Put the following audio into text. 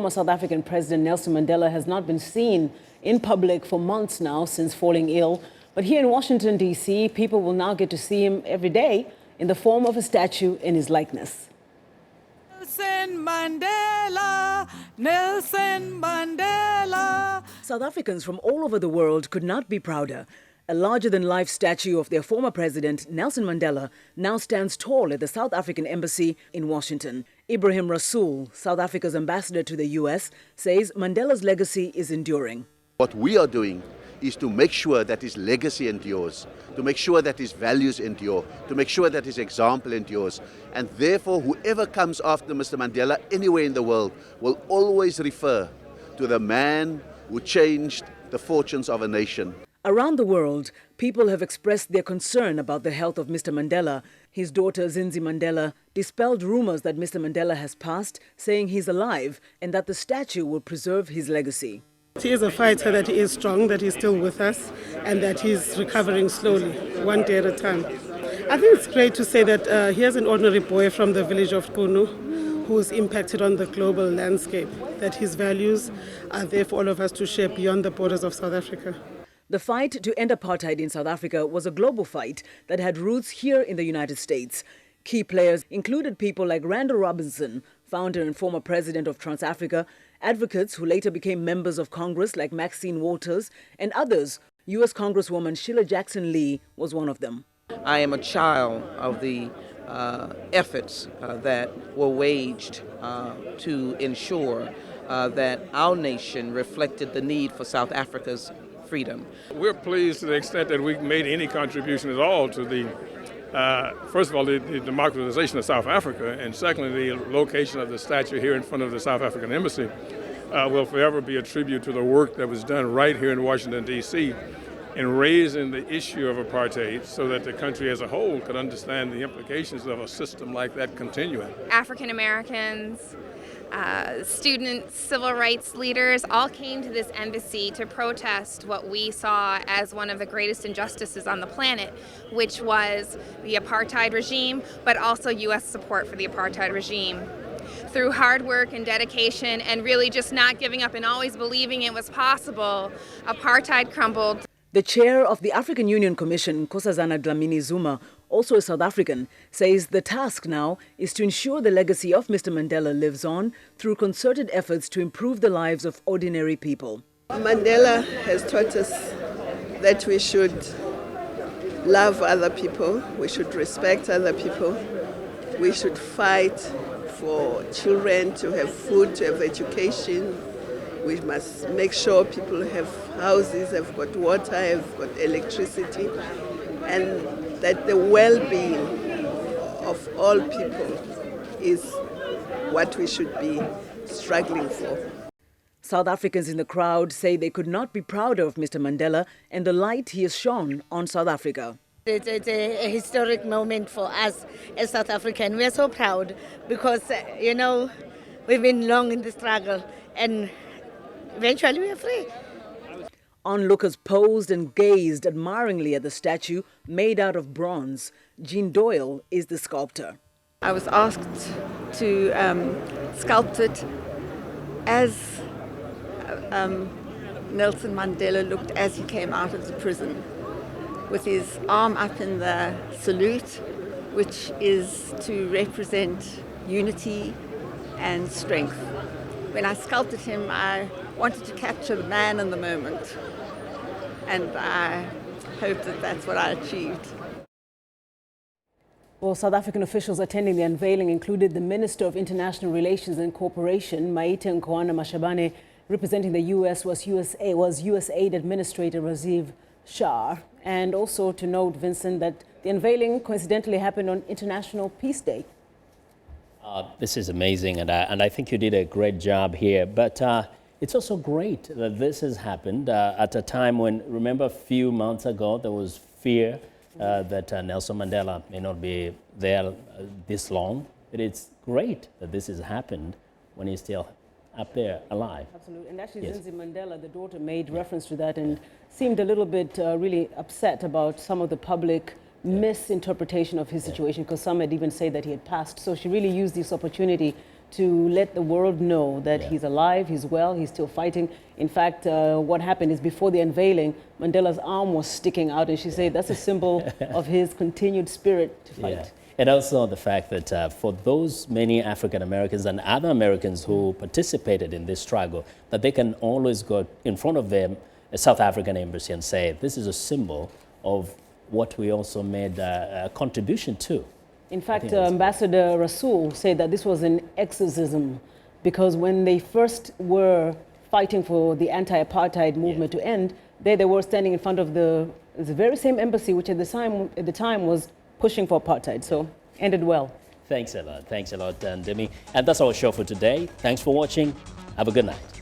Former South African President Nelson Mandela has not been seen in public for months now since falling ill. But here in Washington, D.C., people will now get to see him every day in the form of a statue in his likeness. Nelson Mandela, Nelson Mandela. South Africans from all over the world could not be prouder. A larger-than-life statue of their former president, Nelson Mandela, now stands tall at the South African Embassy in Washington. Ibrahim Rasool, South Africa's ambassador to the U.S., says Mandela's legacy is enduring. What we are doing is to make sure that his legacy endures, to make sure that his values endure, to make sure that his example endures. And therefore, whoever comes after Mr. Mandela anywhere in the world will always refer to the man who changed the fortunes of a nation. Around the world, people have expressed their concern about the health of Mr. Mandela. His daughter, Zinzi Mandela, dispelled rumors that Mr. Mandela has passed, saying he's alive and that the statue will preserve his legacy. He is a fighter, that he is strong, that he's still with us, and that he's recovering slowly, one day at a time. I think it's great to say that here's an ordinary boy from the village of Kunu who's impacted on the global landscape, that his values are there for all of us to share beyond the borders of South Africa. The fight to end apartheid in South Africa was a global fight that had roots here in the United States. Key players included people like Randall Robinson, founder and former president of Trans-Africa, advocates who later became members of Congress like Maxine Waters, and others. U.S. Congresswoman Sheila Jackson Lee was one of them. I am a child of the efforts that were waged to ensure that our nation reflected the need for South Africa's freedom. We're pleased to the extent that we've made any contribution at all to the, first of all, the democratization of South Africa, and secondly, the location of the statue here in front of the South African Embassy will forever be a tribute to the work that was done right here in Washington, D.C. in raising the issue of apartheid so that the country as a whole could understand the implications of a system like that continuing. African Americans, students, civil rights leaders all came to this embassy to protest what we saw as one of the greatest injustices on the planet, which was the apartheid regime, but also U.S. support for the apartheid regime. Through hard work and dedication and really just not giving up and always believing it was possible, apartheid crumbled. The chair of the African Union Commission, Nkosazana Dlamini Zuma, also a South African, says the task now is to ensure the legacy of Mr. Mandela lives on through concerted efforts to improve the lives of ordinary people. Mandela has taught us that we should love other people, we should respect other people, we should fight for children to have food, to have education. We must make sure people have houses, have got water, have got electricity, and that the well-being of all people is what we should be struggling for. South Africans in the crowd say they could not be prouder of Mr. Mandela and the light he has shone on South Africa. It's a historic moment for us as South Africans. We're so proud because, we've been long in the struggle and eventually we are free. Onlookers posed and gazed admiringly at the statue made out of bronze. Jean Doyle is the sculptor. I was asked to sculpt it as Nelson Mandela looked as he came out of the prison, with his arm up in the salute, which is to represent unity and strength. When I sculpted him, I wanted to capture the man in the moment, and I hope that that's what I achieved. Well, South African officials attending the unveiling included the Minister of International Relations and Cooperation, Maite Nkoana Mashabane. Representing the U.S. was USAID Administrator Raziv Shah. And also to note, Vincent, that the unveiling coincidentally happened on International Peace Day. This is amazing, and I think you did a great job here. But it's also great that this has happened at a time when, remember, a few months ago, there was fear that Nelson Mandela may not be there this long. But it's great that this has happened when he's still up there alive. Absolutely. And actually, yes. Zinzi Mandela, the daughter, made reference to that and seemed a little bit really upset about some of the public misinterpretation of his situation, because some had even said that he had passed. So she really used this opportunity to let the world know that he's alive, he's well, he's still fighting. In fact, what happened is before the unveiling, Mandela's arm was sticking out, and she said that's a symbol of his continued spirit to fight. Yeah. And also the fact that for those many African Americans and other Americans who participated in this struggle, that they can always go in front of them, a South African embassy, and say, this is a symbol of what we also made a contribution to. In fact, Ambassador Rasool said that this was an exorcism, because when they first were fighting for the anti-apartheid movement to end, they were standing in front of the very same embassy, which at the time was pushing for apartheid. So ended well. Thanks a lot, Ndimi. And that's our show for today. Thanks for watching. Have a good night.